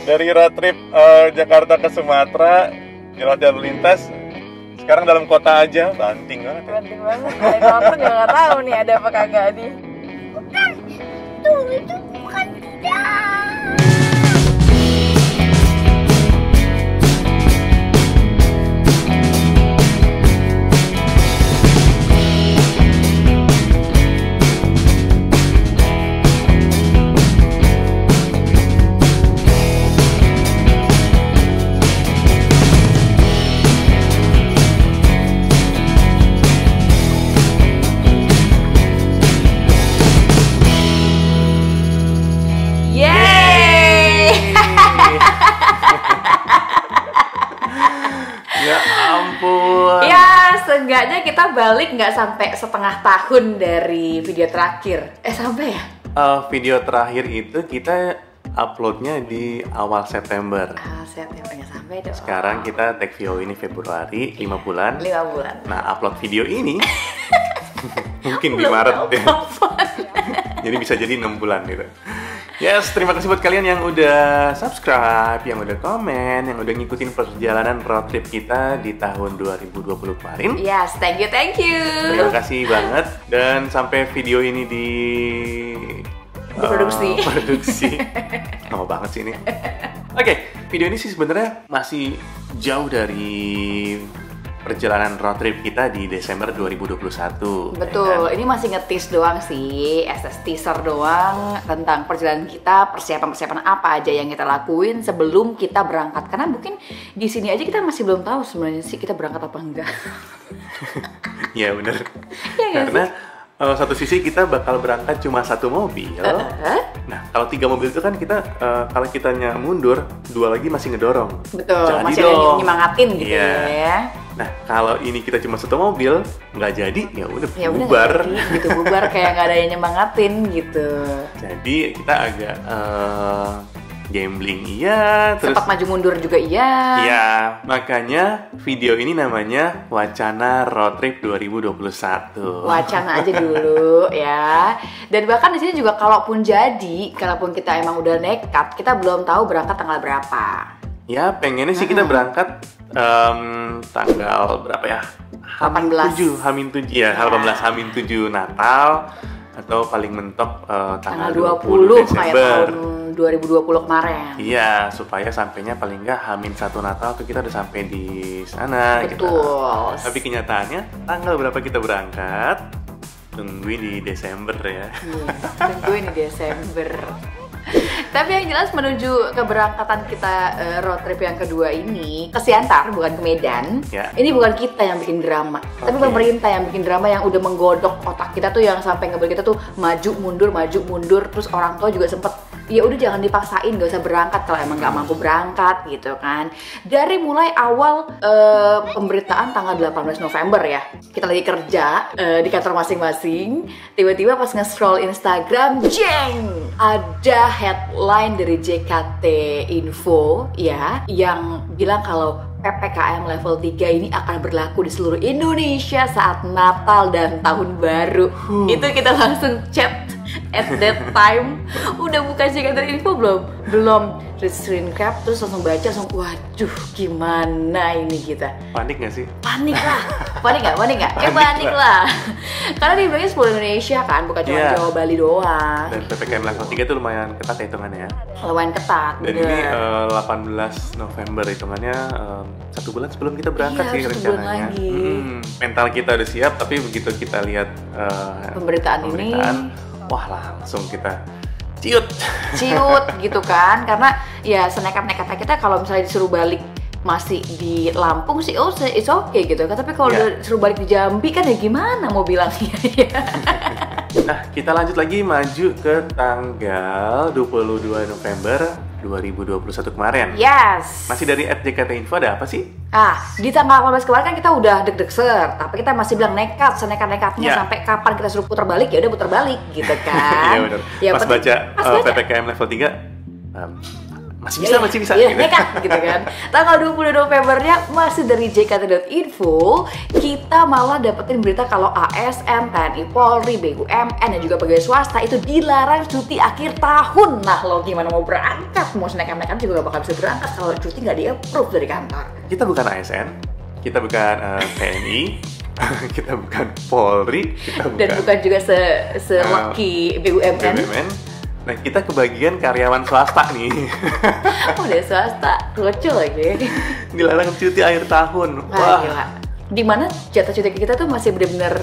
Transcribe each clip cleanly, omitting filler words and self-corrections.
Dari road trip Jakarta ke Sumatera, jalan lalu lintas. Sekarang dalam kota aja, banting banget. Banting banget. Kayak nonton juga nggak tahu nih ada apa kagak nih. Bukan, itu bukan tidak. Seenggaknya kita balik nggak sampai setengah tahun dari video terakhir. Sampai ya? Video terakhir itu kita uploadnya di awal September. September nggak sampai dong. Sekarang kita take video ini Februari, 5 bulan. 5 bulan. Nah, upload video ini mungkin di Maret deh. Jadi bisa jadi 6 bulan gitu. Yes, terima kasih buat kalian yang udah subscribe, yang udah komen, yang udah ngikutin perjalanan road trip kita di tahun 2020 kemarin. Yes, thank you. Terima kasih banget. Dan sampai video ini produksi. Lama banget sih ini. Oke, video ini sih sebenarnya masih jauh dari perjalanan road trip kita di Desember 2021. Betul, ya kan? Ini masih nge-tease doang sih, teaser doang tentang perjalanan kita, persiapan apa aja yang kita lakuin sebelum kita berangkat. Karena mungkin di sini aja kita masih belum tahu sebenarnya sih kita berangkat apa enggak. Iya bener. Ya, karena satu sisi kita bakal berangkat cuma satu mobil. Nah, kalau 3 mobil itu kan kita kalau kitanya mundur, 2 lagi masih ngedorong. Betul, jadi masih ada yang nyemangatin gitu ya. Nah, kalau ini kita cuma satu mobil, nggak jadi, ya udah bubar. Gitu, bubar kayak nggak ada yang nyemangatin gitu. Jadi kita agak gambling iya, terus sempat maju mundur juga iya. Iya, makanya video ini namanya Wacana Road Trip 2021. Wacana aja dulu ya. Dan bahkan di sini juga kalaupun kita emang udah nekat, kita belum tahu berangkat tanggal berapa. Ya, pengennya sih kita berangkat tanggal berapa ya? 18. H-7 ya, 18 H-7 Natal atau paling mentok tanggal 20 Desember. Kayak tahun 2020 kemarin. Iya, supaya sampainya paling nggak H-1 Natal tuh kita udah sampai di sana. Betul. Gitu. Tapi kenyataannya tanggal berapa kita berangkat? Tungguin di Desember ya. Iya, tungguin di Desember. Tapi yang jelas menuju keberangkatan kita road trip yang kedua ini ke Siantar, bukan ke Medan. Ya. Ini bukan kita yang bikin drama, tapi pemerintah yang bikin drama, yang udah menggodok otak kita tuh, yang sampai ngebuat kita tuh maju mundur. Terus orang tua juga sempet, ya udah jangan dipaksain, gak usah berangkat kalau emang gak mampu berangkat gitu kan. Dari mulai awal pemberitaan tanggal 18 November ya, kita lagi kerja di kantor masing-masing, tiba-tiba pas nge-scroll Instagram, jeng, ada headline dari JKT Info ya, yang bilang kalau PPKM level 3 ini akan berlaku di seluruh Indonesia saat Natal dan Tahun Baru. Itu kita langsung chat at that time. Udah buka JKT Info belum? Belum. Screen cap, terus langsung baca, langsung waduh gimana ini kita. Panik gak sih? Panik lah. Panik gak? Panik lah. Karena dibilangnya seluruh Indonesia kan, bukan cuma Jawa Bali doang. Dan PPKM level 3 itu lumayan ketat hitungannya ya. Lumayan ketat. Dan ini 18 November hitungannya 1 bulan sebelum kita berangkat sih rencananya. Mental kita udah siap, tapi begitu kita lihat pemberitaan ini, wah langsung kita ciut gitu kan. Karena ya senekat-nekatnya kita kalau misalnya disuruh balik masih di Lampung sih, it's okay gitu kan. Tapi kalau disuruh balik di Jambi kan ya gimana mau bilangnya ya. Nah, kita lanjut lagi maju ke tanggal 22 November 2021 kemarin. Yes. Masih dari @JKT-Info, ada apa sih? Di tanggal 18 kemarin kan kita udah deg-deg tapi kita masih bilang nekat, senekat-nekatnya sampai kapan kita suruh putar balik, ya udah putar balik gitu kan. Iya benar. Pas baca PPKM level 3 masih bisa. Iya, nekat gitu kan. Tanggal 20 Novembernya masih dari jkt.info, kita malah dapetin berita kalau ASN, TNI Polri, BUMN dan juga pegawai swasta itu dilarang cuti akhir tahun. Nah, lo gimana mau berangkat? Mau nekat-nekat juga gak bakal bisa berangkat kalau cuti nggak di-approve dari kantor. Kita bukan ASN, kita bukan TNI, kita bukan Polri, kita bukan, dan bukan juga seleki BUMN. Nah, kita kebagian karyawan swasta nih. Oh, dari swasta, lucu lagi. Dilarang cuti akhir tahun. Wah, gila. Dimana jatah cuti kita tuh masih benar-benar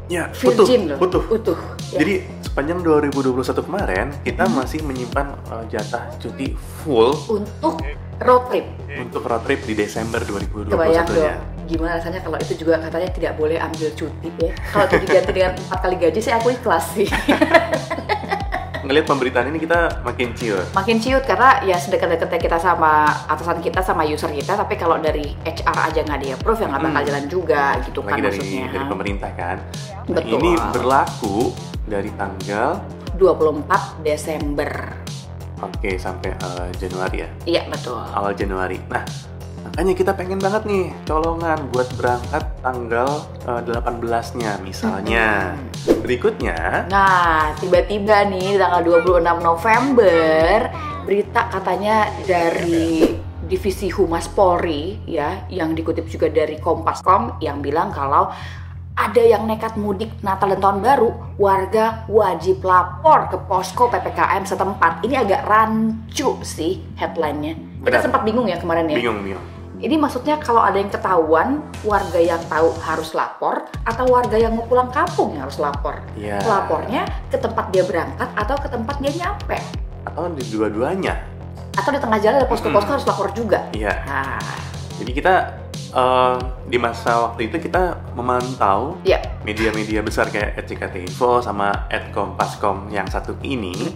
ya, virgin loh. Utuh. Ya. Jadi sepanjang 2021 kemarin kita masih menyimpan jatah cuti full untuk road trip. Untuk road trip di Desember 2021 Kebayang dong. ya. Gimana rasanya kalau itu juga katanya tidak boleh ambil cuti ya. Kalau itu diganti dengan 4 kali gaji sih aku ikhlas sih. Ngelihat pemberitaan ini kita makin ciut. Makin ciut karena ya sedekat-dekatnya kita sama atasan kita sama user kita, tapi kalau dari HR aja nggak di-approve ya nggak bakal jalan juga gitu kan Lagi maksudnya. dari pemerintah kan. Nah, Betul. ini berlaku dari tanggal 24 Desember. Oke, sampai Januari ya. Iya betul. Awal Januari. Nah, makanya kita pengen banget nih colongan buat berangkat tanggal 18-nya misalnya. Berikutnya, Nah, tiba-tiba nih di tanggal 26 November berita katanya dari Divisi Humas Polri ya, yang dikutip juga dari Kompas.com yang bilang kalau ada yang nekat mudik Natal dan Tahun Baru, warga wajib lapor ke posko PPKM setempat. Ini agak rancu sih headline-nya. Kita Benar. sempat bingung ya kemarin ya. bingung. Ini maksudnya kalau ada yang ketahuan, warga yang tahu harus lapor atau warga yang mau pulang kampung yang harus lapor. Iya. Lapornya ke tempat dia berangkat atau ke tempat dia nyampe. Atau di dua-duanya. Atau di tengah jalan ada posko-posko harus lapor juga. Iya. Nah, Jadi kita di masa waktu itu kita memantau ya. media-media besar kayak @jkt.info sama @kompas.com yang satu ini.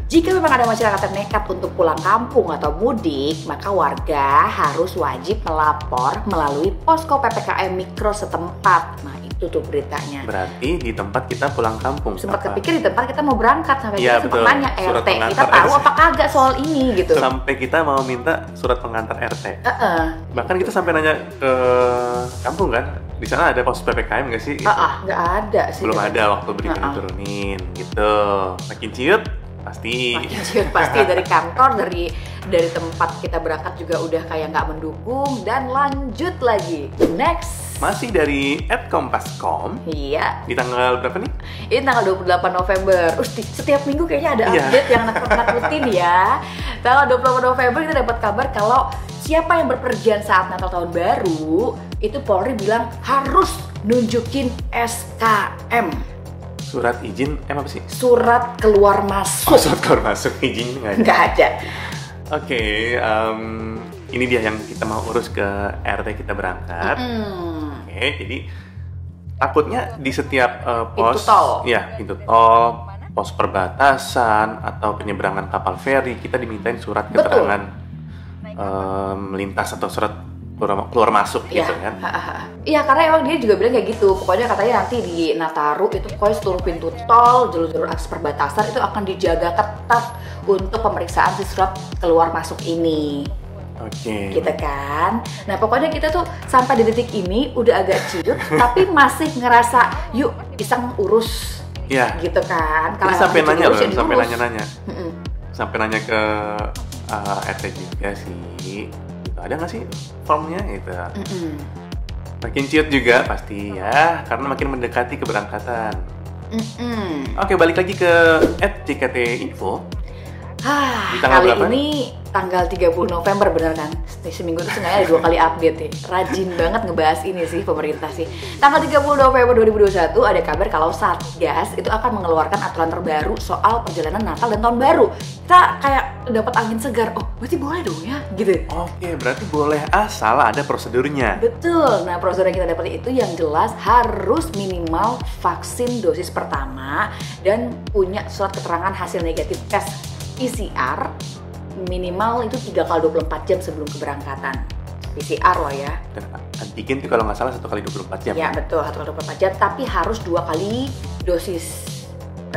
Jika memang ada masyarakat yang nekat untuk pulang kampung atau mudik, maka warga harus wajib melapor melalui posko PPKM Mikro setempat. Nah, itu tuh beritanya. Berarti di tempat kita pulang kampung. Sempat Apa? kepikir di tempat kita mau berangkat sampai Iya, kita sempat betul. nanya Surat RT, kita pengantar tahu RT. apa kagak soal ini gitu. Sampai kita mau minta surat pengantar RT. Bahkan kita sampai nanya ke kampung kan, di sana ada pos PPKM nggak sih? Gitu. Nggak ada sih. Belum ada waktu beritanya turunin gitu. Makin ciut pasti. Makin ciut pasti dari kantor, dari tempat kita berangkat juga udah kayak nggak mendukung. Dan lanjut lagi, next. Masih dari @kompas.com. Iya, Di tanggal berapa nih? ini tanggal 28 November. Setiap minggu kayaknya ada Iya. update yang nakut-nakutin ya. Tanggal 28 November kita dapat kabar kalau siapa yang berpergian saat Natal Tahun Baru, itu Polri bilang harus nunjukin SKM. Surat izin, apa sih? Surat keluar masuk. Surat keluar masuk, izin nggak ada. Nggak ada. Oke, ini dia yang kita mau urus ke RT kita berangkat. Oke, jadi takutnya di setiap pos, Pintu tol. ya pintu tol, pos perbatasan atau penyeberangan kapal feri, kita dimintain surat Betul. keterangan melintas atau surat keluar masuk gitu kan. Iya, karena emang dia juga bilang kayak gitu. Pokoknya katanya nanti di Nataru itu pokoknya seluruh pintu tol, jalur-jalur akses perbatasan itu akan dijaga ketat untuk pemeriksaan si surat keluar masuk ini. Oke. Gitu kan. Nah, pokoknya kita tuh sampai di detik ini udah agak ciut tapi masih ngerasa yuk iseng urus. Iya. Gitu kan. Kita sampai nanya loh, ya sampai diurus. nanya-nanya. Sampai nanya ke RT juga sih. Ada nggak sih formnya gitu? Makin ciut juga pasti ya, karena makin mendekati keberangkatan. Oke, balik lagi ke @jkt.info. Di tanggal Kali berapa? ini tanggal 30 November bener kan? Seminggu itu sengaja ada 2 kali update nih. Rajin banget ngebahas ini sih pemerintah sih. Tanggal 30 November 2021 ada kabar kalau Satgas itu akan mengeluarkan aturan terbaru soal perjalanan Natal dan Tahun Baru. Kita kayak dapat angin segar. Oh, berarti boleh dong ya? Gitu. Oke, berarti boleh asal ada prosedurnya. Betul. Nah, prosedur yang kita dapat itu yang jelas harus minimal vaksin dosis pertama dan punya surat keterangan hasil negatif tes PCR minimal itu 3x24 jam sebelum keberangkatan. PCR loh ya. Dan antigen itu kalau nggak salah 1x24 jam. Ya betul, 1x24 jam, tapi harus 2 kali dosis.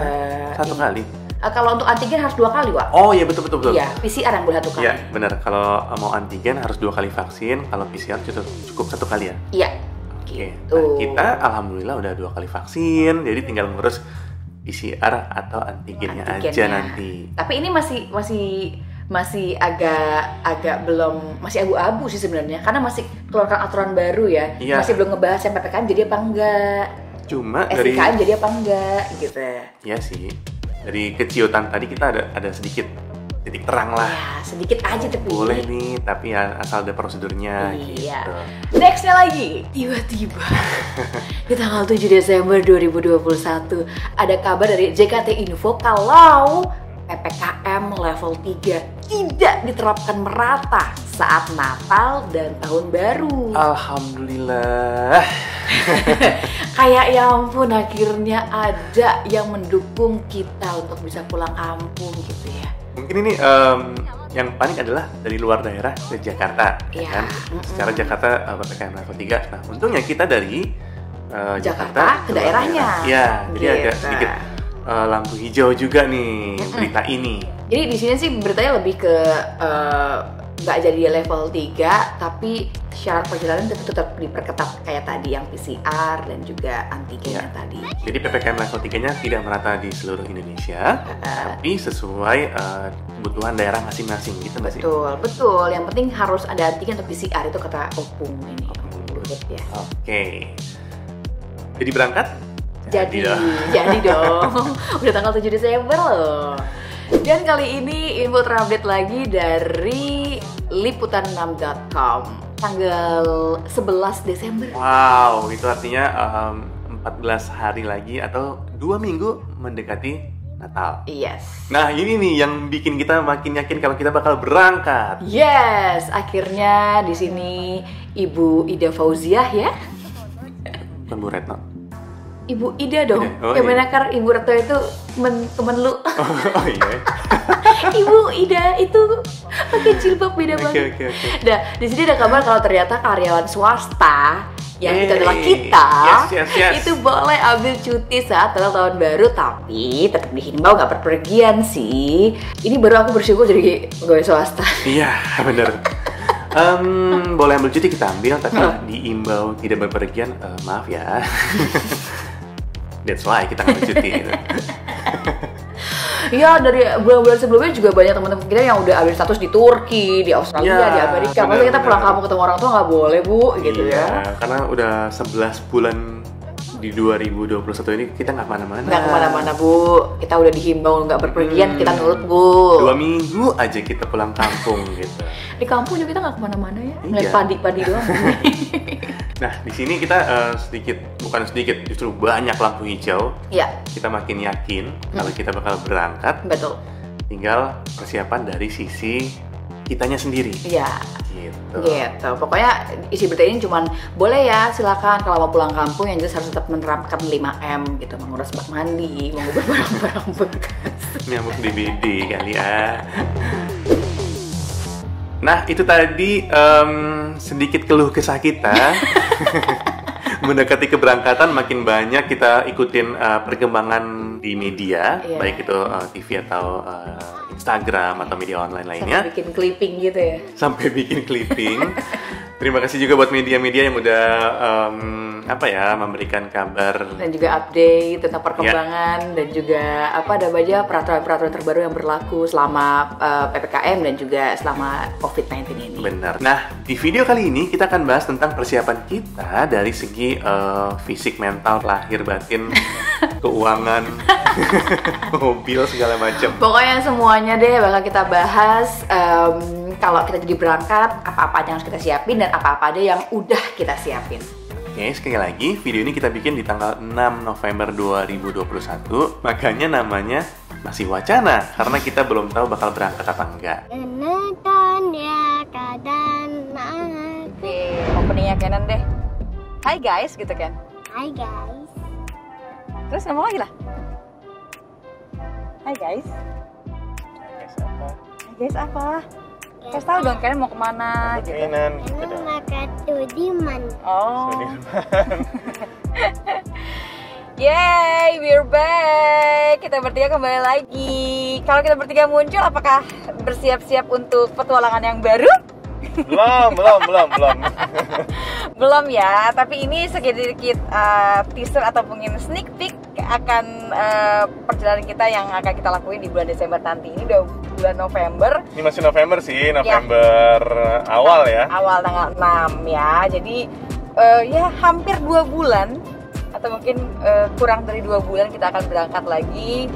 1 kali. Kalau untuk antigen harus 2 kali, Wak. Oh iya, betul. Iya, PCR yang boleh 1 kali. Iya, benar. Kalau mau antigen harus 2 kali vaksin, kalau PCR cukup 1 kali ya. Iya. Oke. Gitu. Nah, kita alhamdulillah udah 2 kali vaksin, jadi tinggal ngurus PCR atau antigennya aja nanti. Tapi ini masih agak belum, masih abu-abu sih sebenarnya, karena masih keluarkan aturan baru ya. Iya. Masih belum ngebahas yang PPKM jadi apa enggak. Cuma SIKM jadi apa enggak gitu. Iya sih. Dari keciutan tadi kita ada sedikit titik terang lah. Ya, sedikit aja tapi. Boleh nih, tapi ya asal ada prosedurnya Iya. gitu. Nextnya lagi, tiba-tiba di tanggal 7 Desember 2021 ada kabar dari JKT Info kalau PPKM level 3 tidak diterapkan merata saat Natal dan Tahun Baru. Alhamdulillah. Kayak ya ampun, akhirnya ada yang mendukung kita untuk bisa pulang kampung gitu ya. Mungkin ini yang panik adalah dari luar daerah ke Jakarta, Iya. kan? Secara Jakarta PPKM level 3. Nah, untungnya kita dari Jakarta ke daerahnya. Iya, jadi Gitu. agak sedikit lampu hijau juga nih berita ini. Jadi di sini sih beritanya lebih ke nggak jadi level 3, tapi syarat perjalanan tetap diperketat kayak tadi yang PCR dan juga antigennya tadi. Jadi PPKM level 3-nya tidak merata di seluruh Indonesia, tapi sesuai kebutuhan daerah masing-masing gitu nggak sih? Betul. Yang penting harus ada antigen atau PCR, itu kata Opung ini. Ya. Oke. Jadi berangkat? Jadi dong. Udah tanggal 7 Desember loh. Dan kali ini info terupdate lagi dari liputan6.com tanggal 11 Desember. Wow, itu artinya 14 hari lagi atau 2 minggu mendekati Natal. Yes. Nah, ini nih yang bikin kita makin yakin kalau kita bakal berangkat. Yes, akhirnya di sini Ibu Ida Fauziah ya. Bukan Bu Retno. Ibu Ida dong. Oh, yang iya. menakar Ibu Retno itu temen lu. Oh iya. Ibu Ida itu pakai jilbab beda banget. Oke. Nah, di sini ada kabar kalau ternyata karyawan swasta yang itu adalah Yeay. kita Yes. itu boleh ambil cuti saat tahun baru, tapi tetap dihimbau nggak berpergian sih. Ini baru aku bersyukur jadi pegawai swasta. Iya, bener. Boleh ambil cuti kita ambil, tapi diimbau tidak berpergian, maaf ya. That's why kita ngambil cuti. Gitu. Iya, dari bulan-bulan sebelumnya juga banyak teman-teman kita yang udah ambil status di Turki, di Australia, Ya, di Amerika. Maksudnya kita pulang kampung ketemu orang tua nggak boleh, Bu, gitu Iya, ya. karena udah 11 bulan di 2021 ini kita nggak kemana-mana. Nggak kemana-mana, Bu. Kita udah dihimbau nggak berpergian, kita nurut, Bu. 2 minggu aja kita pulang kampung gitu. Di kampung juga kita nggak kemana-mana ya, Iya. ngeliat padi-padi doang. Nah, di sini kita bukan sedikit, justru banyak lampu hijau. Iya, Kita makin yakin kalau kita bakal berangkat. betul. Tinggal persiapan dari sisi kitanya sendiri. Iya. Gitu. Gitu. Pokoknya isi berita ini cuman boleh ya, silakan kalau mau pulang kampung yang jelas harus tetap menerapkan 5M gitu, mengurus bak mandi, mengubah barang-barang bekas. Nyamuk DBD kali ya. Nah, itu tadi sedikit keluh kesah kita. Mendekati keberangkatan makin banyak kita ikutin perkembangan di media, Iya. baik itu TV atau Instagram atau media online lainnya. Sampai bikin clipping gitu ya. Sampai bikin clipping. Terima kasih juga buat media-media yang udah memberikan kabar Dan juga update tentang perkembangan dan juga ada aja peraturan-peraturan terbaru yang berlaku selama PPKM dan juga selama COVID-19 ini. Benar. Nah, di video kali ini kita akan bahas tentang persiapan kita dari segi fisik, mental, lahir, batin, keuangan, mobil, segala macam. Pokoknya semuanya deh bakal kita bahas. Kalau kita jadi berangkat, apa-apa yang harus kita siapin dan apa-apa aja yang udah kita siapin. Oke, sekali lagi, video ini kita bikin di tanggal 6 November 2021. Makanya namanya masih wacana, karena kita belum tahu bakal berangkat apa enggak. Oke, openingnya Canon deh. Hai guys, gitu kan. Hai guys. Terus ngomong lagi lah. Hai guys. Hai guys apa? Kasih tahu dong kalian mau kemana gitu. Keinginan. Ini makan Sudirman. Oh. Yay, we're back. Kita bertiga kembali lagi. kalau kita bertiga muncul, apakah bersiap-siap untuk petualangan yang baru? Belum. Belum ya, tapi ini sedikit teaser atau mungkin sneak peek akan perjalanan kita yang akan kita lakuin di bulan Desember nanti. Ini udah bulan November. Ini masih November sih, November awal ya. Awal tanggal 6 ya. Jadi ya hampir 2 bulan atau mungkin kurang dari 2 bulan kita akan berangkat lagi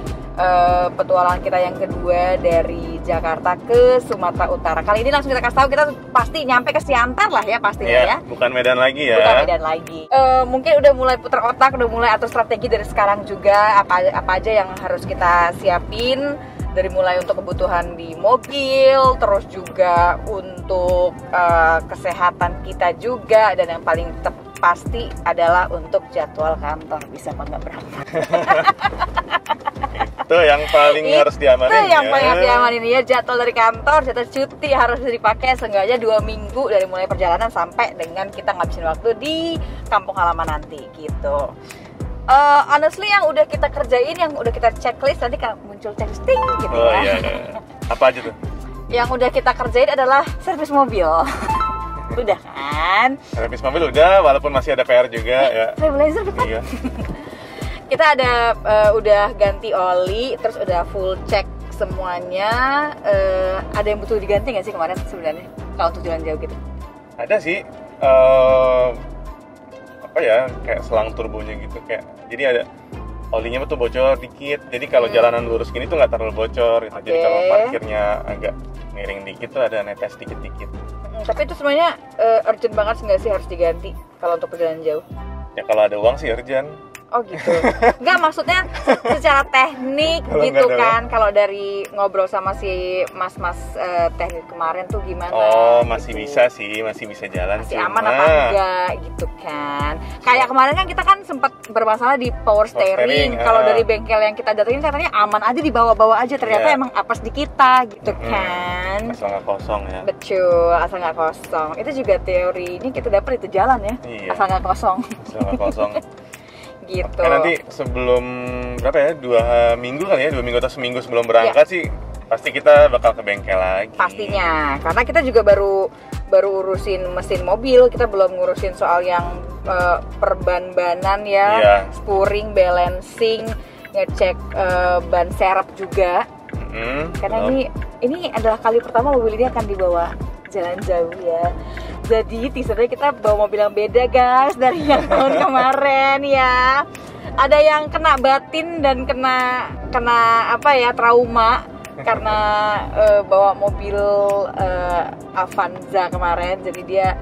petualangan kita yang kedua dari Jakarta ke Sumatera Utara. Kali ini langsung kita kasih tahu, kita pasti nyampe ke Siantar lah ya pastinya ya. Bukan Medan lagi ya. Bukan Medan lagi. Mungkin udah mulai putar otak, udah mulai atur strategi dari sekarang juga apa aja yang harus kita siapin, dari mulai untuk kebutuhan di mobil, terus juga untuk kesehatan kita juga, dan yang paling pasti adalah untuk jadwal kantor, bisa apa nggak berangkat. Itu yang paling harus diamanin. Itu yang paling harus diamanin ya, jadwal dari kantor, jadwal cuti harus dipakai seenggaknya 2 minggu dari mulai perjalanan sampai dengan kita ngabisin waktu di kampung halaman nanti gitu. Honestly yang udah kita kerjain, yang udah kita checklist, nanti kan muncul checklist gitu ya. Iya. Apa aja tuh? Yang udah kita kerjain adalah servis mobil. Udah kan? Servis mobil udah, walaupun masih ada PR juga ya. Stabilizer kan? Iya. Kita ada udah ganti oli, terus udah full check semuanya. Ada yang butuh diganti nggak sih kemarin sebenarnya kalau untuk jalan jauh gitu? Ada sih. Apa ya, kayak selang turbonya gitu, kayak jadi ada olinya tuh bocor dikit. Jadi kalau jalanan lurus gini tuh nggak terlalu bocor gitu. Jadi kalau parkirnya agak miring dikit tuh ada netes dikit-dikit. Tapi itu semuanya urgent banget nggak sih harus diganti kalau untuk perjalanan jauh? Ya kalau ada uang sih urgent. Oh gitu. Enggak, maksudnya secara teknik gitu kan. Kalau dari ngobrol sama si mas-mas teknik kemarin tuh gimana? Oh, masih gitu. Bisa sih, masih bisa jalan. Masih aman apa enggak gitu kan. Kayak kemarin kan kita kan sempat bermasalah di power steering. Kalau dari bengkel yang kita datengin katanya aman aja, dibawa-bawa aja. Ternyata emang apes di kita gitu kan. Asal nggak kosong ya. Betul, asal nggak kosong. Itu juga teorinya kita dapat itu jalan ya. Iya. Asal nggak kosong. Asal nggak kosong. Gitu. Nanti sebelum berapa ya, 2 minggu kali ya, 2 minggu atau seminggu sebelum berangkat sih pasti kita bakal ke bengkel lagi. Pastinya, karena kita juga baru urusin mesin mobil, kita belum ngurusin soal yang perban-banan ya, spuring, balancing, ngecek ban serep juga. Karena ini adalah kali pertama mobil ini akan dibawa jalan jauh ya. Jadi teasernya kita bawa mobil yang beda guys dari yang tahun kemarin ya. Ada yang kena batin dan kena apa ya, trauma karena bawa mobil Avanza kemarin. Jadi dia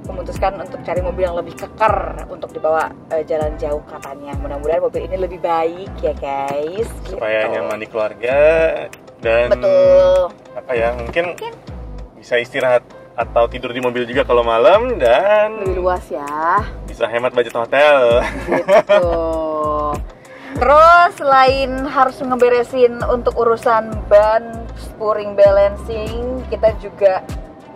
memutuskan untuk cari mobil yang lebih keker untuk dibawa jalan jauh katanya. Mudah-mudahan mobil ini lebih baik ya guys. Supaya nyaman di keluarga dan apa ya, mungkin bisa istirahat atau tidur di mobil juga kalau malam, dan lebih luas ya, bisa hemat budget hotel gitu. Terus selain harus ngeberesin untuk urusan ban, spuring, balancing, kita juga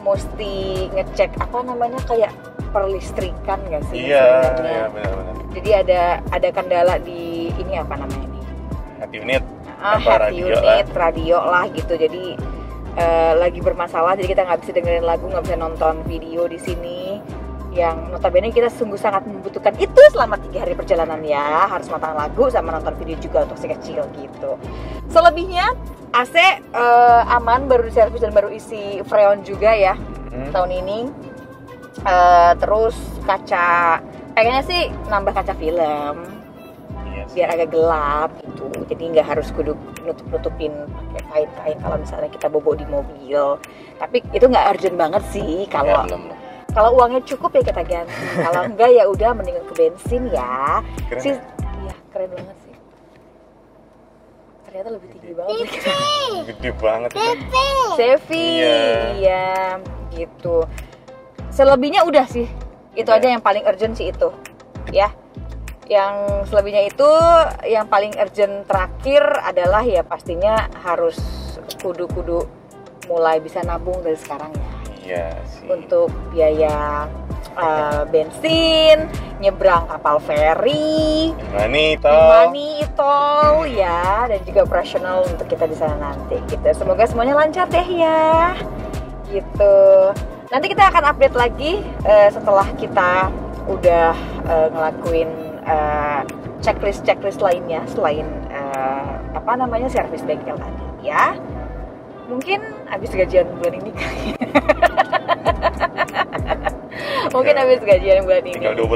mesti ngecek apa namanya, kayak perlistrikan nggak sih? Iya benar-benar. Jadi ada kendala di ini, apa namanya nih? Head unit, radio lah gitu. Jadi lagi bermasalah, jadi kita nggak bisa dengerin lagu, nggak bisa nonton video di sini, yang notabene kita sungguh sangat membutuhkan itu selama 3 hari perjalanan ya. Harus nonton lagu sama nonton video juga untuk si kecil gitu. Selebihnya AC aman, baru diservis dan baru isi freon juga ya tahun ini. Terus kaca, pengennya sih nambah kaca film biar agak gelap gitu, jadi nggak harus kudu nutupin pakai kain-kain kalau misalnya kita bobo di mobil. Tapi itu nggak urgent banget sih, kalau uangnya cukup ya kita ganti, kalau enggak ya udah mendingan ke bensin ya. Keren banget sih, ternyata lebih tinggi banget. Gede banget. Sevi, iya gitu. Selebihnya udah sih, itu aja yang paling urgent sih itu ya. Yang selebihnya itu yang paling urgent terakhir adalah ya pastinya harus kudu mulai bisa nabung dari sekarang ya. Iya sih. Untuk biaya bensin, nyebrang kapal feri, Money tol ya, dan juga operasional untuk kita di sana nanti gitu. Semoga semuanya lancar deh ya gitu. Nanti kita akan update lagi setelah kita udah ngelakuin checklist lainnya selain servis bengkel tadi ya. Mungkin habis gajian bulan ini kali. Mungkin habis gajian bulan ini. Tinggal 2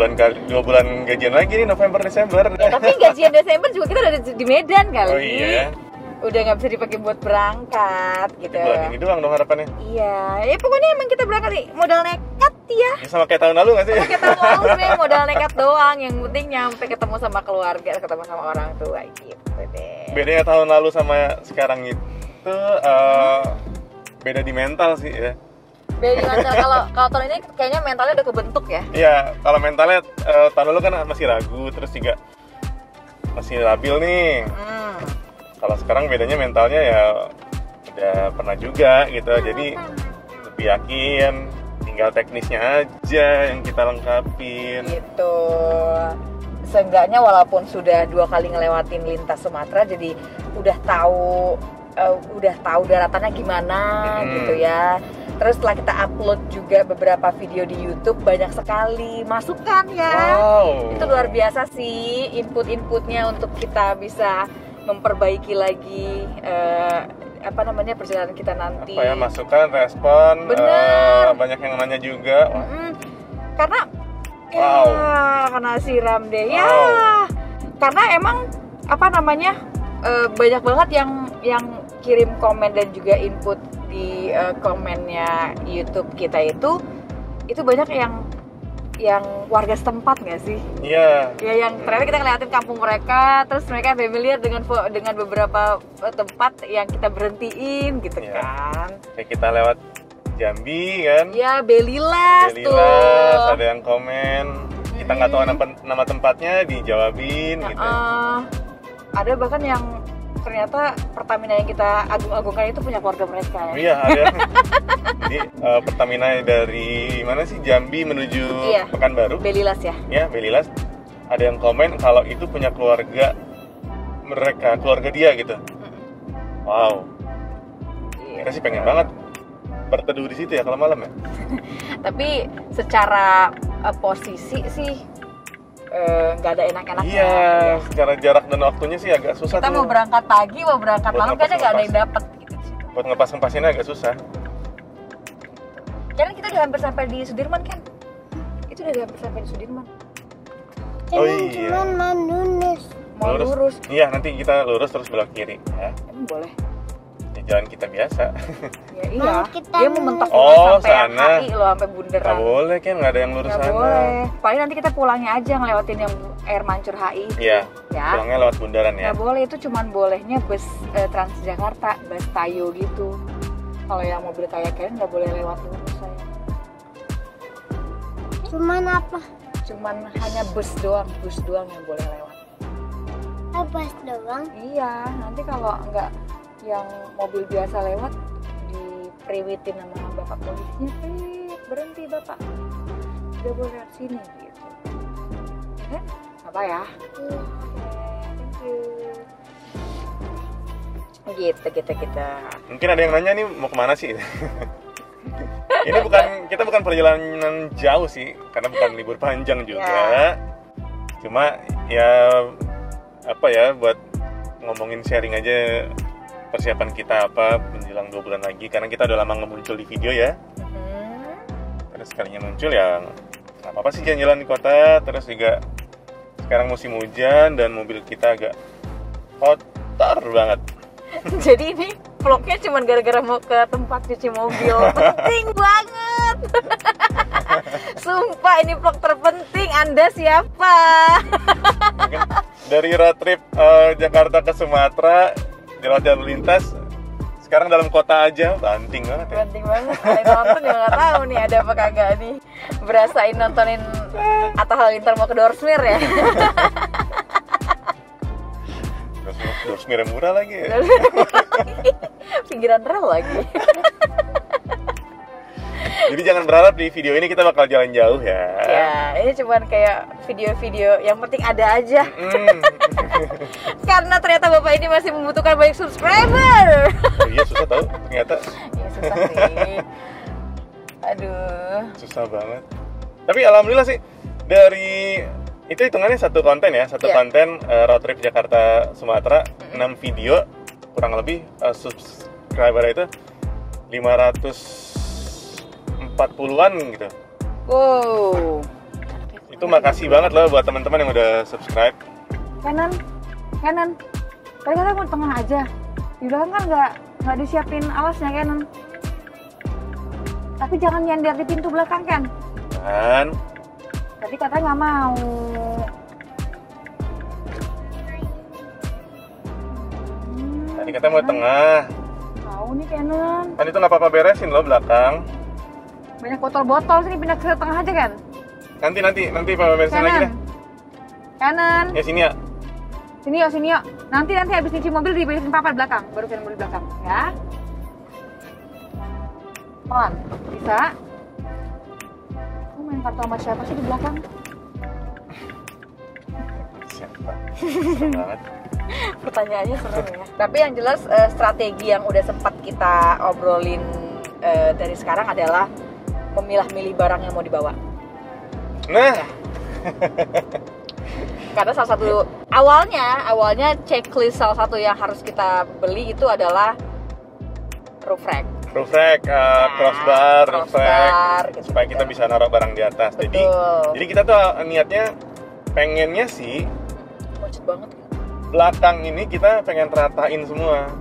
bulan gajian lagi nih, November Desember. Ya, tapi gajian Desember juga kita udah di Medan kali. Oh iya. Udah nggak bisa dipakai buat berangkat gitu. Bulan ini doang dong harapannya. Iya, ya pokoknya emang kita berangkat nih modal nekat ya. Ya sama kayak tahun lalu nggak sih? Kita mau sebenarnya modal nekat doang, yang penting nyampe ketemu sama keluarga, ketemu sama orang tua gitu deh. Bedanya tahun lalu sama sekarang itu beda di mental sih ya. Beda di mental. Kalau tahun ini kayaknya mentalnya udah kebentuk ya. Iya, kalau mentalnya tahun lalu kan masih ragu, terus juga masih labil nih. Kalau sekarang bedanya mentalnya ya udah pernah juga gitu, jadi lebih yakin. Tinggal teknisnya aja yang kita lengkapin. Gitu. Seenggaknya walaupun sudah 2 kali ngelewatin lintas Sumatera, jadi udah tahu daratannya gimana gitu ya. Terus setelah kita upload juga beberapa video di YouTube, banyak sekali masukan ya. Wow. Itu luar biasa sih input-inputnya untuk kita bisa memperbaiki lagi perjalanan kita nanti. Masukan, respon, banyak yang nanya juga. Karena karena siram deh ya. Karena emang banyak banget yang kirim komen dan juga input di komennya YouTube kita itu banyak yang warga setempat nggak sih? Iya. Ya, yang ternyata kita ngeliatin kampung mereka, terus mereka familiar dengan beberapa tempat yang kita berhentiin gitu kan. Kayak kita lewat Jambi kan? Iya, Belilas tuh. Ada yang komen. Kita nggak tahu nama tempatnya, dijawabin gitu. Ada bahkan yang ternyata Pertamina yang kita agung-agungkan itu punya keluarga mereka ya. Iya, ada. Jadi Pertamina dari mana sih? Jambi menuju Pekanbaru. Belilas ya. Ya, Belilas. Ada yang komen kalau itu punya keluarga mereka, keluarga dia gitu. Wow. Kita sih pengen banget berteduh di situ ya kalau malam ya. Tapi secara posisi sih nggak ada enak-enaknya. Iya, secara jarak dan waktunya sih agak susah. Kita mau berangkat pagi, mau berangkat malam, kayaknya nggak ada yang dapat gitu. Buat ngepas-ngepasinnya agak susah. Karena kita udah hampir sampai di Sudirman kan? Itu udah hampir sampai di Sudirman. Oh iya. Mau lurus. Iya, nanti kita lurus terus belok kiri ya. Emang boleh? Jalan kita biasa. Ya iya. Dia mau mentok sampai sana. HI loh, sampai bundaran. Nggak boleh kan, nggak ada yang lurus sana. Nggak boleh. Paling nanti kita pulangnya aja ngelewatin yang air mancur HI. Iya. Ya. Pulangnya lewat bundaran ya. Nggak boleh, itu cuman bolehnya bus Transjakarta, bus Tayo gitu. Kalau yang mobil kayak kalian nggak boleh lewat lurus saya. Cuman apa? Cuman hanya bus doang yang boleh lewat. Bus doang? Iya, nanti kalau nggak yang mobil biasa lewat diperiwitin sama bapak polisinya, berhenti bapak, udah boleh lewat sini gitu. Apa ya? Thank you. Gitu kita. Mungkin ada yang nanya nih mau kemana sih? Ini kita bukan perjalanan jauh sih, karena bukan libur panjang juga. Cuma ya buat ngomongin sharing aja persiapan kita apa menjelang 2 bulan lagi, karena kita udah lama nggak muncul di video ya. Terus sekalinya muncul ya nggak apa-apa sih jalan-jalan di kota. Terus juga sekarang musim hujan dan mobil kita agak kotor banget. Jadi ini vlognya cuma gara-gara mau ke tempat cuci mobil. Penting banget. Sumpah ini vlog terpenting. Anda siapa? Mungkin dari road trip Jakarta ke Sumatera lewat jalur lintas, sekarang dalam kota aja banting banget ya. Banting banget. Kalian nonton juga nggak tahu nih ada apa kagak nih. Berasain nontonin Atta Halilintar mau ke Dorsmir ya. Dorsmir yang murah lagi ya. Pinggiran rel lagi. Jadi jangan berharap di video ini kita bakal jalan jauh ya. Ya, ini cuman kayak video-video yang penting ada aja. Karena ternyata Bapak ini masih membutuhkan banyak subscriber. Iya susah tau ternyata. Iya susah sih. Aduh. Susah banget. Tapi alhamdulillah sih dari itu hitungannya satu konten ya, satu konten road trip Jakarta Sumatera, 6 video kurang lebih subscriber itu 540-an gitu. Wow. Itu makasih banget loh buat teman-teman yang udah subscribe. Kanan. Tadi kata mau tengah aja. Di belakang kan nggak disiapin alasnya kanan. Tapi jangan nyender di pintu belakang kan? Kan? Tadi katanya nggak mau. Tadi katanya mau tengah. Mau nih kanan. Kan itu nggak apa-apa beresin loh belakang. Banyak botol-botol sini pindah ke tengah aja kan? Nanti Papa beresin lagi deh. Kanan. Ya sini ya. Sini yuk. Nanti habis nyuci mobil diberesin Papa di belakang, baru kalian di belakang, ya. Pelan, bisa. Kamu main kartu sama siapa sih di belakang? Siapa? Serem banget. Pertanyaannya serem ya. Tapi yang jelas strategi yang udah sempat kita obrolin dari sekarang adalah memilah-milih barang yang mau dibawa. Nah, karena salah satu awalnya checklist salah satu yang harus kita beli itu adalah roof rack, crossbar, roof rack, gitu, supaya kita bisa naruh barang di atas. Betul. Jadi kita tuh niatnya pengennya sih macet banget. Belakang ini kita pengen ratain semua.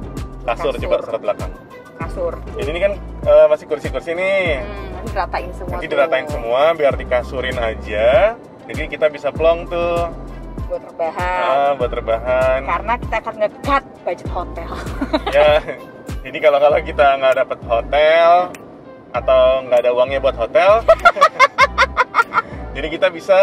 Kasur. Coba serat belakang. Kasur. Jadi ini kan masih kursi-kursi nih. Nanti diratain semua. Nanti diratain semua biar dikasurin aja. Jadi kita bisa plong tuh. Buat rebahan. Karena kita akan nge-cut budget hotel. Ya. Jadi kalau kita nggak dapet hotel atau nggak ada uangnya buat hotel, jadi kita bisa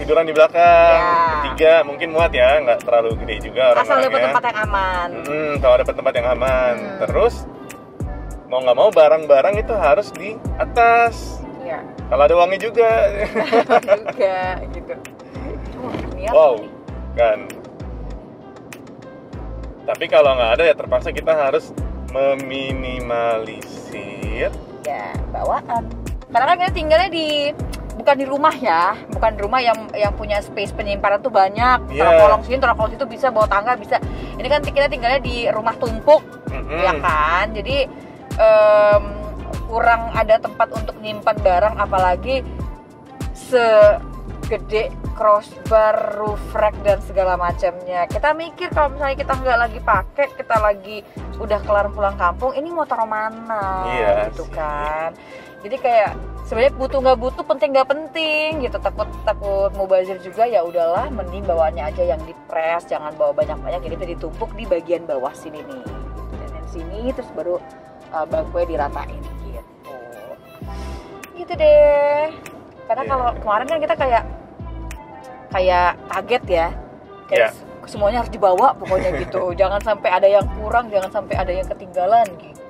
tiduran di belakang. Bertiga mungkin muat ya, nggak terlalu gede juga orang-orangnya. Asal dapat tempat yang aman. Kalau dapat tempat yang aman. Terus mau nggak mau barang-barang itu harus di atas. Iya. Kalau ada uangnya juga. juga gitu. Wow, kan. Tapi kalau nggak ada ya terpaksa kita harus meminimalisir bawaan. Karena kan kita tinggalnya bukan di rumah ya, bukan di rumah yang punya space penyimpanan tuh banyak. Taruh kolong situ bisa, bawa tangga bisa. Ini kan kita tinggalnya di rumah tumpuk, ya kan. Jadi kurang ada tempat untuk nyimpan barang, apalagi segede crossbar, roof rack dan segala macamnya. Kita mikir kalau misalnya kita nggak lagi pakai, kita lagi udah kelar pulang kampung, ini mau taruh mana? Gitu kan. Jadi kayak sebenarnya butuh nggak butuh, penting nggak penting gitu. Takut mubazir juga, ya udahlah, mending bawanya aja yang dipres, jangan bawa banyak-banyak. Jadi itu ditumpuk di bagian bawah sini nih, dan sini terus baru bangkunya diratain gitu deh. Karena kalau kemarin kan kita kayak kaget ya, kayak semuanya harus dibawa pokoknya gitu. Jangan sampai ada yang kurang, jangan sampai ada yang ketinggalan gitu.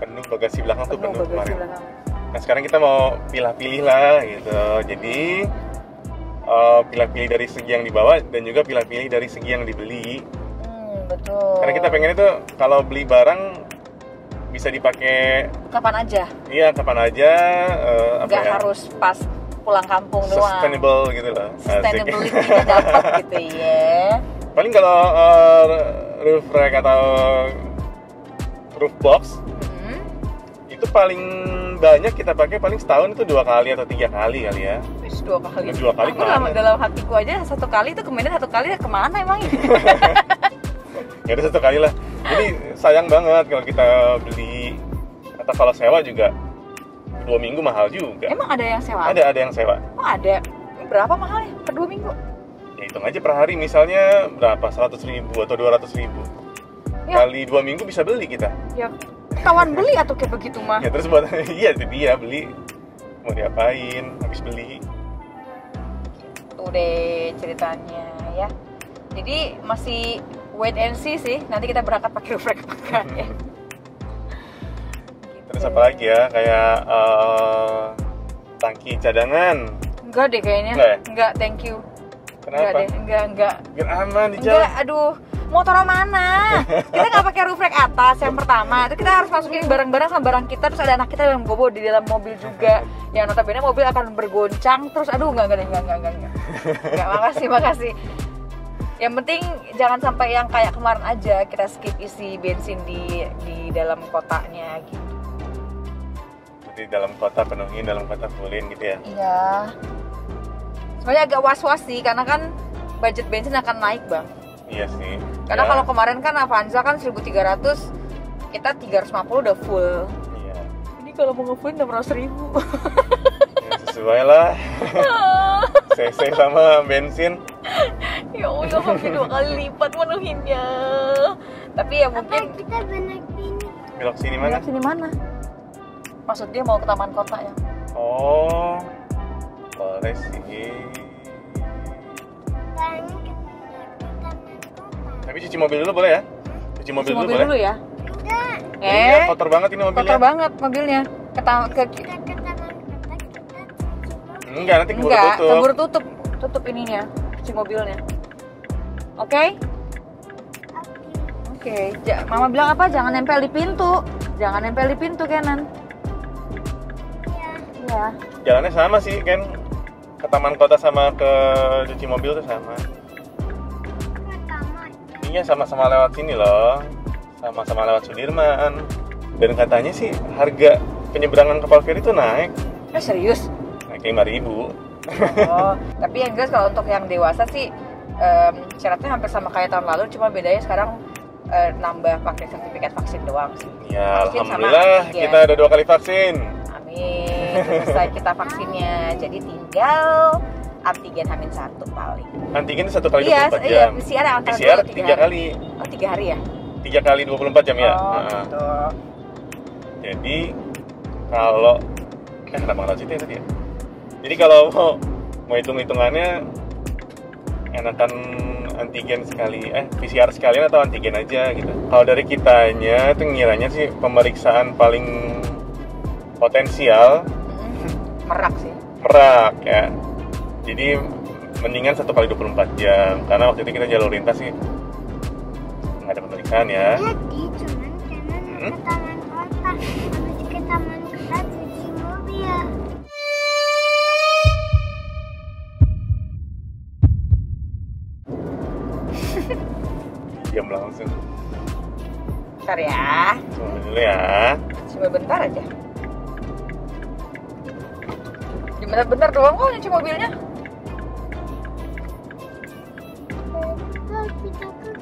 Penuh bagasi belakang tuh penuh kemarin. Nah sekarang kita mau pilih-pilih lah gitu. Jadi pilih-pilih dari segi yang dibawa dan juga pilih-pilih dari segi yang dibeli. Betul. Karena kita pengen itu kalau beli barang bisa dipakai kapan aja. Iya, kapan aja. Nggak harus pas pulang kampung doang. Sustainable gitu loh. Sustainability-nya dapat gitu ya. Paling kalau roof rack atau roof box itu paling banyak kita pakai paling setahun itu 2 kali atau 3 kali kali ya. 2 kali. 2 kali mana? Dalam hatiku aja 1 kali itu kemudian 1 kali kemana emang ini? Ya udah 1 kali lah. Jadi sayang banget kalau kita beli atau kalau sewa juga 2 minggu mahal juga. Emang ada yang sewa? Ada yang sewa. Oh ada. Berapa mahalnya per 2 minggu? Ya hitung aja per hari misalnya berapa, 100.000 atau 200.000 ya. Kali 2 minggu bisa beli kita. Ya kawan beli atau kayak begitu mah. Ya terus buat iya itu dia beli, mau diapain habis beli. Tuh deh ceritanya ya. Jadi masih wait and see sih, nanti kita berangkat pakai roof rack apa enggak ya. Gitu Terus apa lagi ya? Kayak tangki cadangan. Enggak deh kayaknya. Enggak ya? Enggak, thank you. Kenapa? Enggak deh, enggak. Biar aman di jalan. Enggak, aduh. Mau taruh mana? Kita nggak pakai roof rack atas yang pertama. Itu kita harus masukin barang-barang sama barang kita. Terus ada anak kita yang bobo di dalam mobil juga. Yang notabene mobil akan bergoncang. Terus aduh enggak. Enggak, makasih. Yang penting jangan sampai yang kayak kemarin aja kita skip isi bensin di dalam kotaknya gitu. Jadi dalam kota penuhin, dalam kota fullin gitu ya. Iya. Sebenarnya agak was-was sih karena kan budget bensin akan naik, Bang. Iya sih. Karena Ya. kalau kemarin kan Avanza kan 1.300, kita 350 udah full. Iya. Ini kalau mau nge-full 600.000. Ya, sesuai lah. CC sama bensin. Ya Allah, hampir 2 kali lipat menuhinnya. Tapi ya mungkin Kita benar ini. Belok sini mana? belok sini mana? Maksud dia mau ke taman kota ya? Oh, boleh sih. Dan kita taman kota. Tapi cuci mobil dulu boleh ya? Cuci mobil, Cuci dulu boleh? ya? Enggak, Iya, kotor banget ini mobilnya. Kotor banget mobilnya. kita ke taman kota kita cuci mobil. Enggak, nanti keburu Enggak, tutup. keburu tutup ininya, cuci mobilnya. Oke? Oke, Mama bilang apa? Jangan nempel di pintu. Jangan nempel di pintu, Kenan. Iya. Jalannya sama sih kan, ke taman kota sama ke cuci mobil tuh sama. Taman. Iya, sama-sama lewat sini loh, sama-sama lewat Sudirman. Dan katanya sih harga penyeberangan kapal feri itu naik Serius? 5.000. Oh, tapi yang jelas kalau untuk yang dewasa sih syaratnya hampir sama kayak tahun lalu, cuma bedanya sekarang nambah pakai sertifikat vaksin doang sih. Ya, Vaksin sama alhamdulillah antigen. kita ada 2 kali vaksin. Amin, selesai kita vaksinnya. Jadi tinggal antigen H-1 paling. Antigen itu 1 kali 24 Iya, jam. PCR antara PCR 2 3 kali. Oh, 3 hari ya? 3 kali 24 jam ya. Oh, Nah, gitu. jadi kalau kenapa nggak tahu situ ya tadi ya? Jadi kalau mau hitung-hitungannya enakan antigen sekali, PCR sekalian atau antigen aja gitu. Kalau dari kitanya itu ngiranya sih pemeriksaan paling potensial Merak sih. merak ya. Jadi mendingan 1 kali 24 jam karena waktu itu kita jalur lintas sih nggak ada pemeriksaan ya. Jadi cuman karena ke taman kota. Habis ke taman kota cuci mobil. Diam langsung. Bentar ya. Coba dulu ya. Cuma bentar aja. Gimana bentar doang kok nyuci mobilnya?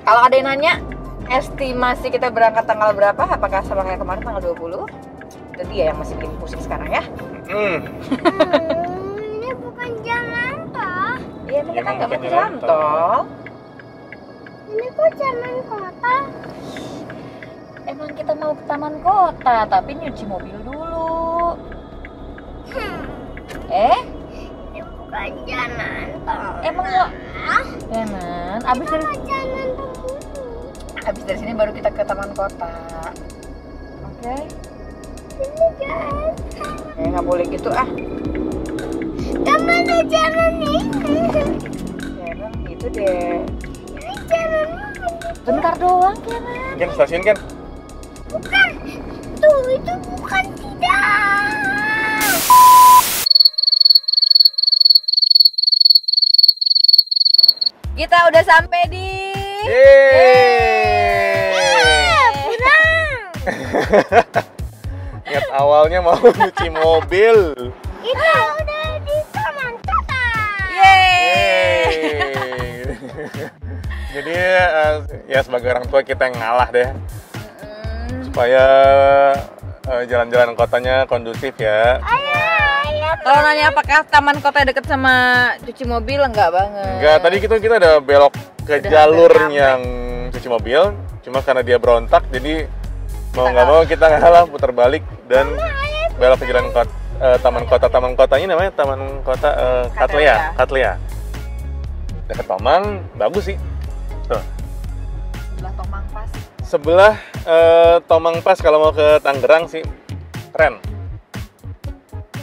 Kalau ada yang nanya, estimasi kita berangkat tanggal berapa? Apakah sama kayak kemarin tanggal 20? Itu dia yang masih bikin pusing sekarang ya. Ini bukan jalan toh. Iya, tapi Ya, kita nggak mau emang bukan ke jalan jalan tol. Ini kok jalan kota. Emang kita mau ke taman kota, tapi nyuci mobil dulu. Ini bukan jalan tol. Emang nggak? Emang, abis Jalan tol. dari sini baru kita ke taman kota. Oke? Ini jalan. Nggak boleh gitu ah. Kemana jalan ini? Ya emang gitu deh. Ini jalan Bentar doang Kenan. Kan stasiun kan? bukan. Tuh itu bukan tidak. Kita udah sampai di Ingat awalnya mau nyuci mobil. Kita udah di taman kota. Yeay. Jadi ya sebagai orang tua kita yang ngalah deh supaya jalan-jalan kotanya kondusif ya. Ayo. Kalau nanya apakah taman kota deket sama cuci mobil, enggak banget. Enggak, tadi kita udah belok ke Udah jalur hampir yang cuci mobil, cuma karena dia berontak jadi mau Kita nggak mau kita ngalah putar balik dan belok ke jalan taman kotanya namanya taman kota Katlea. Dekat Tomang, bagus sih. Tuh. Sebelah Tomang pas. Sebelah Tomang pas kalau mau ke Tangerang sih Keren.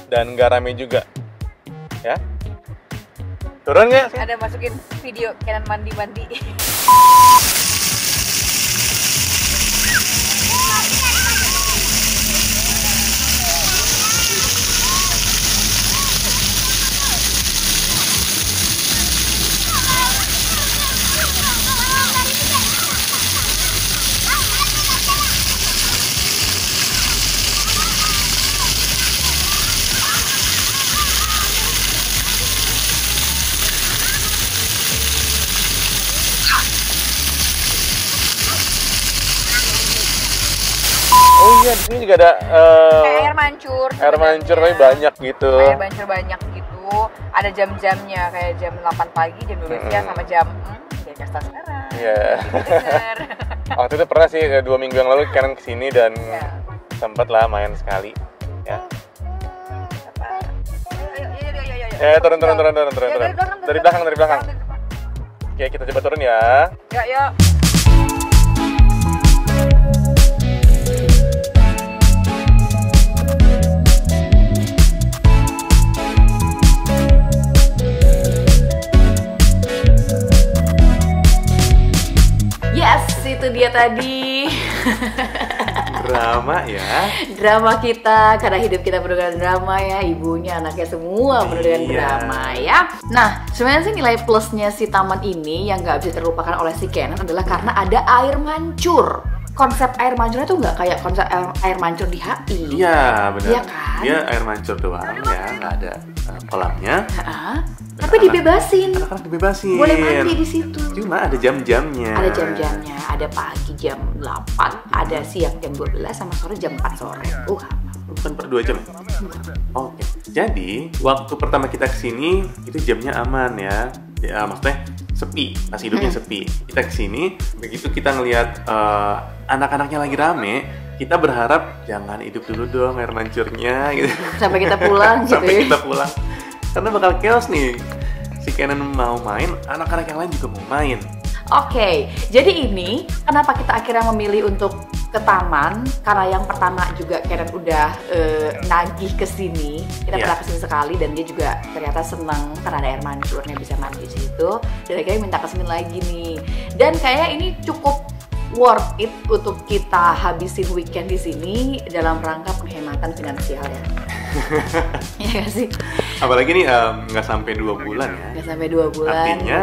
Dan nggak rame juga. Ya. Turun nggak? Ada masukin video Kenan mandi-mandi. Oh iya, di sini juga ada Kayak air mancur. air mancur tapi banyak gitu. Air mancur banyak gitu. Ada jam-jamnya kayak jam 8 pagi, jam 12 siang sama jam ya kasta sekarang. Iya. Bener. Waktu itu pernah sih 2 minggu yang lalu Kenan kesini dan Iya. sempat lah main sekali. Ya. Apa? Ayo. Turun. Dari belakang. Dari depan. Oke, kita coba turun ya. Yuk. Yes, itu dia tadi. Drama ya. Drama kita, karena hidup kita penuh dengan drama ya, ibunya, anaknya semua penuh dengan Iya. drama ya. Nah, sebenarnya sih nilai plusnya si taman ini yang nggak bisa terlupakan oleh si Kenan adalah karena ada air mancur. Konsep air mancurnya tuh nggak kayak konsep air mancur di HI. Iya, benar. Iya kan? Dia air mancur doang ya, nggak ada kolamnya. Heeh. Tapi dibebasin. Anak-anak dibebasin. Boleh mandi di situ. Cuma ada jam-jamnya. Ada jam-jamnya, ada pagi jam 8, ada siang jam 12 sama sore jam 4 sore. Bukan per 2 jam. Oke. Jadi, waktu pertama kita kesini itu jamnya aman ya. Ya, maksudnya sepi, pas hidupnya sepi. Kita kesini, begitu kita ngelihat anak-anaknya lagi rame, kita berharap jangan hidup dulu dong air mancurnya gitu. Sampai kita pulang gitu Sampai ya. kita pulang. Karena bakal chaos nih. Si Kenan mau main, anak-anak yang lain juga mau main. Oke, jadi ini kenapa kita akhirnya memilih untuk ke taman? Karena yang pertama juga Kenan udah nagih ke sini. Kita Iya. pernah kesini sekali dan dia juga ternyata senang karena ada air mancurnya, bisa mandi di situ. Dan akhirnya minta kesini lagi nih. Dan kayaknya ini cukup worth it untuk kita habisin weekend di sini dalam rangka penghematan finansial ya. Iya gak sih? Apalagi nih nggak sampai 2 bulan ya. Nggak sampai 2 bulan. Artinya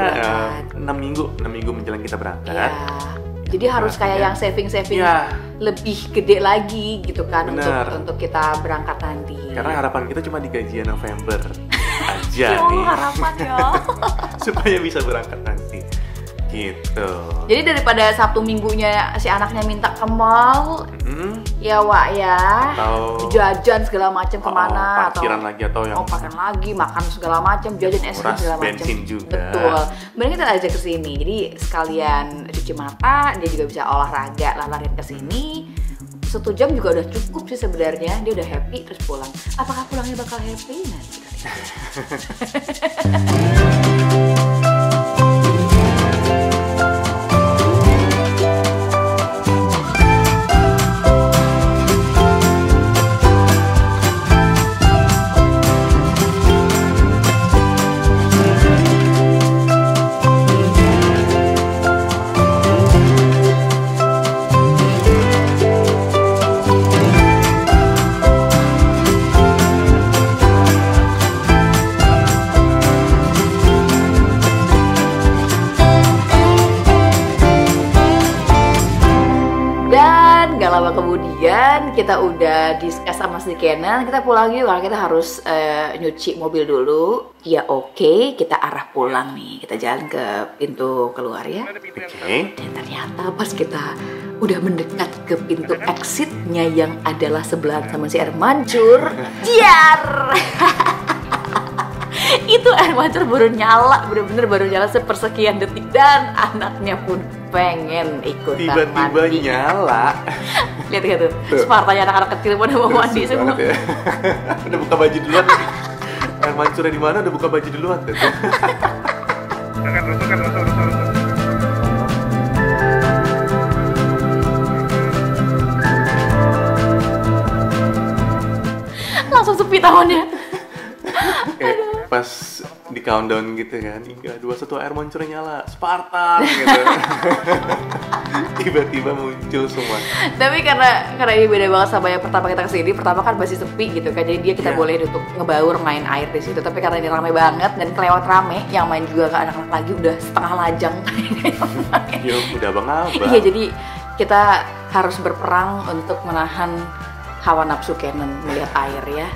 berangkat. 6 minggu menjelang kita berangkat. Iya. Jadi harus kayak yang saving Iya. lebih gede lagi gitu kan Benar. untuk kita berangkat nanti. Karena harapan kita cuma di gajian November aja Ya nih. harapan ya. Supaya bisa berangkat nanti. Gitu. Jadi daripada Sabtu minggunya si anaknya minta ke mall, ya Wak ya, Atau jajan segala macam kemana parkiran lagi atau yang parkiran lagi, makan segala macam, jajan es krim Nguras segala macam. bensin juga. Betul. Mending kita ajak ke sini. Jadi sekalian cuci mata, dia juga bisa olahraga, lari ke sini. 1 jam juga udah cukup sih sebenarnya. Dia udah happy terus pulang. Apakah pulangnya bakal happy? Nanti kita lihat. Dan gak lama kemudian kita udah discuss sama si Kenan, kita pulang yuk karena kita harus nyuci mobil dulu. Ya oke, kita arah pulang nih, kita jalan ke pintu keluar ya. Oke. Dan ternyata pas kita udah mendekat ke pintu exitnya yang adalah sebelahan sama si air mancur, jiar! Itu air mancur baru nyala, bener-bener baru nyala sepersekian detik dan anaknya pun pengen ikutan Tiba-tiba mandi. nyala. Lihat tuh, Spartanya anak-anak kecil pada mau mandi Lucu semua. banget ya. Udah buka baju duluan. Air mancurnya di mana? Udah buka baju duluan tuh. tamannya. Kayak pas di countdown gitu kan, 3, 2, 1 air mancur nyala, Spartan gitu. Tiba-tiba muncul semua. Tapi karena ini beda banget sama yang pertama kita kesini. Pertama kan masih sepi gitu kan, jadi kita boleh untuk ngebaur main air di situ. Tapi karena ini rame banget dan kelewat rame, yang main juga nggak anak-anak lagi, udah setengah lajang. Yo, udah abang-abang. Iya, jadi kita harus berperang untuk menahan hawa nafsu Canon melihat air ya.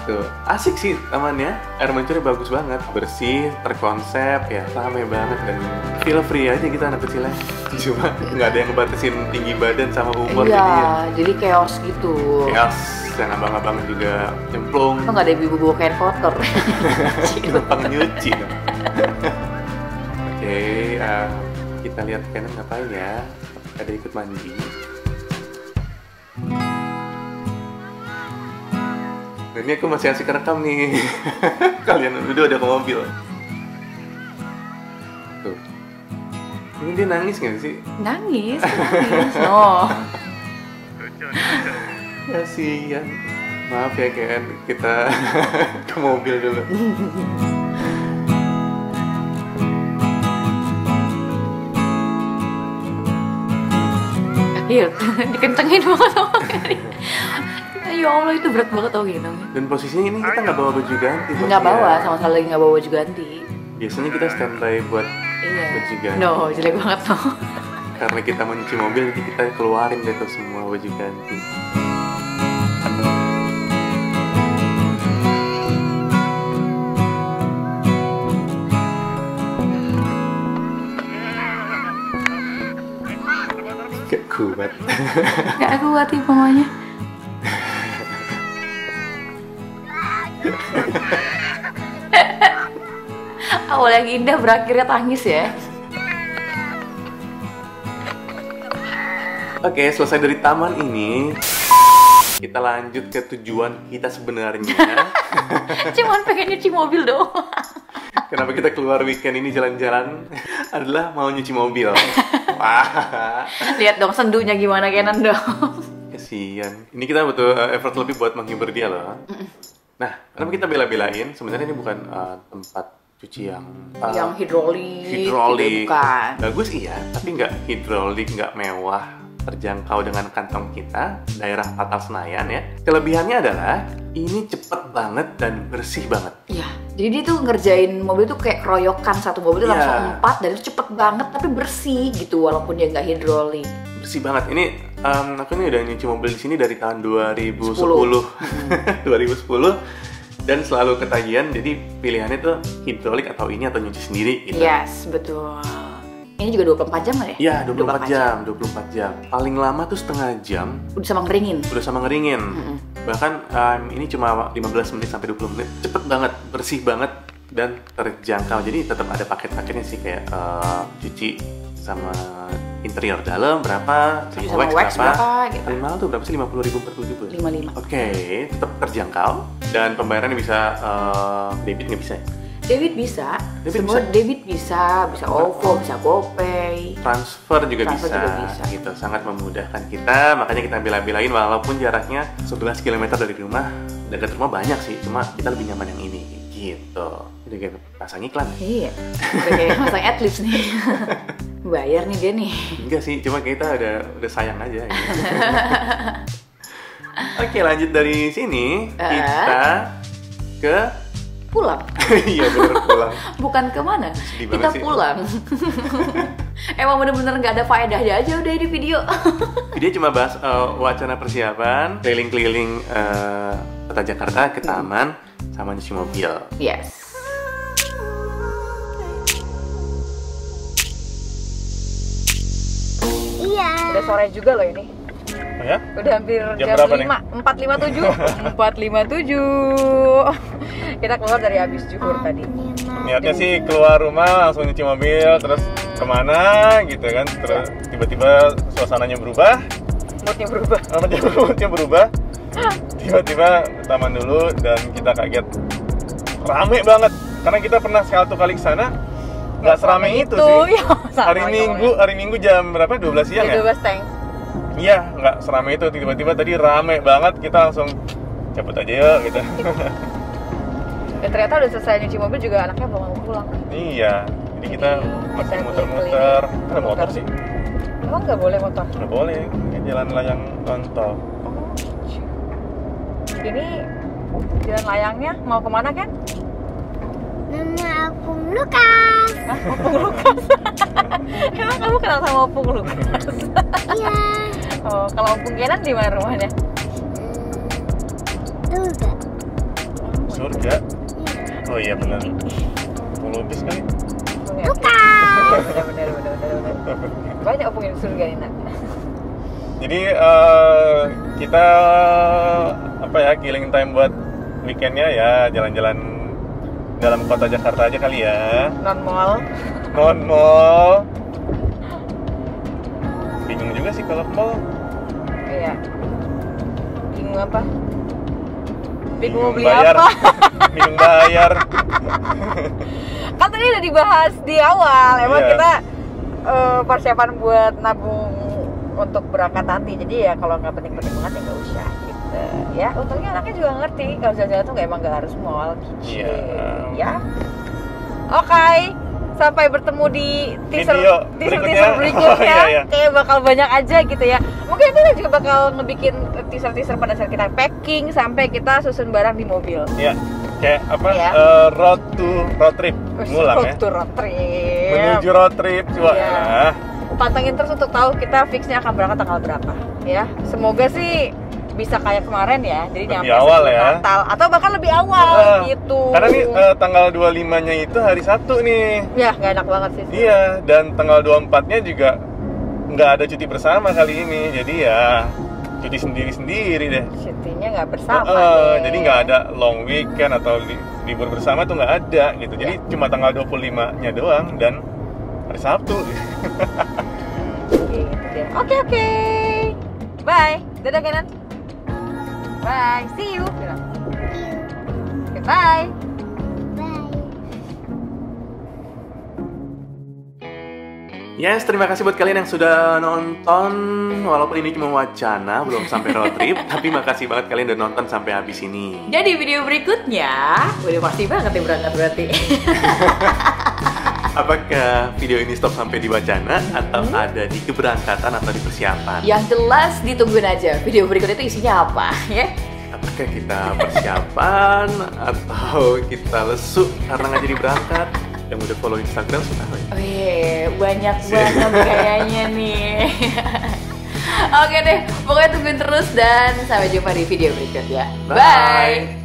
Tuh, asik sih tamannya, air mancurnya bagus banget, bersih, terkonsep, ya rame banget dan feel free aja kita anak kecilnya. Cuma nggak ada yang ngebatasin tinggi badan sama umur Iya, jadi chaos gitu. Chaos, dan abang-abang juga nyemplung. Kok nggak ada ibu bawa kain kotor? Numpang nyuci dong. Oke, kita lihat Canon ngapain ya. Ada ikut mandi. Ini aku masih asik rekam nih. Kalian udah ke mobil. Tuh. Ini dia nangis nggak sih? Nangis. Oh. Kasihan. Maaf ya Ken, kita ke mobil dulu. Iya, dikencengin banget sama Keri. Ya Allah, itu berat banget tau gitu. Dan posisinya ini kita nggak bawa baju ganti. Nggak bawa, sama sekali lagi nggak bawa baju ganti. Biasanya kita standby buat Iya. baju ganti. No, jelek banget tuh. Karena kita mencuci mobil, jadi kita keluarin deh tuh semua baju ganti. Gak kuat. Gak kuat nih mamanya. Awal yang indah berakhirnya tangis ya. Oke, selesai dari taman ini, kita lanjut ke tujuan kita sebenarnya. Cuman pengen nyuci mobil doang. Kenapa kita keluar weekend ini jalan-jalan adalah mau nyuci mobil. Wah, Lihat dong sendunya gimana Canon dong. kasian. Ini kita butuh effort lebih buat menghibur dia loh. Nah, kenapa kita bela-belain? Sebenarnya ini bukan tempat cuci yang hidrolik. hidrolik. Gitu, bukan. Bagus iya, tapi nggak hidrolik, nggak mewah, terjangkau dengan kantong kita, daerah Patal Senayan ya. Kelebihannya adalah ini cepet banget dan bersih banget. Iya, jadi dia tuh ngerjain mobil tuh kayak keroyokan, satu mobil tuh Iya. langsung 4 dan itu cepet banget tapi bersih gitu walaupun dia nggak hidrolik. Bersih banget. Ini aku ini udah nyuci mobil di sini dari tahun 2010. 2010 dan selalu ketagihan. Jadi pilihannya tuh hidrolik atau ini atau nyuci sendiri gitu. Yes, betul. Ini juga 24 jam kan ya? Iya, 24 jam, 24 jam. Paling lama tuh setengah jam Udah sama ngeringin. udah sama ngeringin. Bahkan ini cuma 15 menit sampai 20 menit. Cepet banget, bersih banget dan terjangkau. Jadi tetap ada paket-paketnya sih kayak cuci sama interior dalam berapa, Cuci sama wax berapa gitu. Paling mahal tuh berapa sih? 50.000 per 70. 55. Oke, tetap terjangkau dan pembayarannya bisa debit nggak bisa ya? Debit bisa, Debit semua bisa? debit bisa OVO, bisa GoPay. Transfer juga Transfer bisa, juga bisa. gitu. Sangat memudahkan kita, makanya kita bela-belain walaupun jaraknya 11 km dari rumah. Dekat rumah banyak sih, cuma kita lebih nyaman yang ini, gitu. Udah kayak pasang iklan. Iya, udah kayak masang adlibs nih. Bayar nih dia nih. Enggak sih, cuma kita udah sayang aja. Gitu. Oke, lanjut dari sini kita ke Pulang. iya bener pulang. Bukan kemana, Sedih kita banget sih. pulang. Emang bener-bener nggak ada faedahnya aja udah di video. Dia cuma bahas wacana persiapan keliling-keliling kota Jakarta ke taman sama nyuci mobil. Yes. Iya. Udah sore juga loh ini. Oh ya? Udah hampir Jam jam berapa nih? 5, 4.57. Kita keluar dari habis zuhur tadi. Niatnya sih keluar rumah langsung nyuci mobil terus kemana gitu kan, terus tiba-tiba suasananya berubah, moodnya berubah, tiba-tiba taman dulu dan kita kaget rame banget karena kita pernah satu kali ke sana nggak serame itu sih. Ya, sama hari Minggu jam berapa? 12 siang ya? 12 tank. Iya, nggak serame itu. Tiba-tiba tadi rame banget, kita langsung cabut aja yuk gitu. Dan ternyata udah selesai nyuci mobil juga anaknya belum mau pulang. Iya, jadi kita masih kita muter-muter. keliling. Ada motor sih? Emang nggak boleh motor? Nggak boleh, ini jalan layang non-tol. Ini jalan layangnya mau kemana kan? Nama aku Lukas. Hah, Opung Lukas. Emang kamu kenal sama Opung Lukas? Iya. Oh, kalau Opung Kenan di mana rumahnya? Juga. Surga? Oh iya benar. Lupis kali. Lukas. Benar. Banyak Opung yang di surga ini, Nak. Jadi kita apa ya, killing time buat weekendnya ya jalan-jalan dalam kota Jakarta aja kali ya. Non mall. Bingung juga sih kalau mall. Iya. Bingung apa? Bingung mau beli bayar. apa? Bingung bayar. Kan tadi udah dibahas di awal. Emang Iya. kita persiapan buat nabung untuk berangkat nanti. Jadi ya kalau nggak penting-penting banget ya nggak usah gitu. Ya untungnya anaknya juga ngerti kalau jalan-jalan tuh emang nggak harus mall gitu. Iya. Ya. Oke. Sampai bertemu di teaser Video berikutnya. berikutnya. Oh, iya. Kayak bakal banyak aja gitu ya. Mungkin kita juga bakal ngebikin teaser pada saat kita packing sampai kita susun barang di mobil. Iya. Kayak apa? Iya. Road trip. Ngulang ya. Road to road trip. Menuju road trip coba. Iya. Nah, Pantengin terus untuk tahu kita fixnya akan berangkat tanggal berapa ya. Semoga sih bisa kayak kemarin ya. Jadi Lebih nyampe awal sebelum ya. Natal atau bahkan lebih awal gitu. Karena nih tanggal 25-nya itu hari Sabtu nih. Ya nggak enak banget sih. Iya, dan tanggal 24-nya juga nggak ada cuti bersama kali ini. Jadi ya cuti sendiri-sendiri deh. Cutinya nggak bersama deh. Jadi nggak ada long weekend atau libur bersama tuh nggak ada gitu. Jadi Ya. cuma tanggal 25-nya doang dan hari Sabtu. Gitu deh. Oke. Bye. Dadah Kenan. Bye. See you. Bilang. Oke, bye. Bye. Yes, terima kasih buat kalian yang sudah nonton. Walaupun ini cuma wacana, belum sampai road trip, tapi makasih banget kalian udah nonton sampai habis ini. Jadi video berikutnya udah pasti banget ya berangkat berarti. Apakah video ini stop sampai di wacana atau ada di keberangkatan atau di persiapan? Yang jelas ditungguin aja video berikut itu isinya apa ya. Apakah kita persiapan atau kita lesu karena nggak jadi berangkat? Yang udah follow Instagram sudah tahu ya? Oh iya, banyak banget kayaknya nih. Oke deh, pokoknya tungguin terus dan sampai jumpa di video berikutnya. Bye. Bye.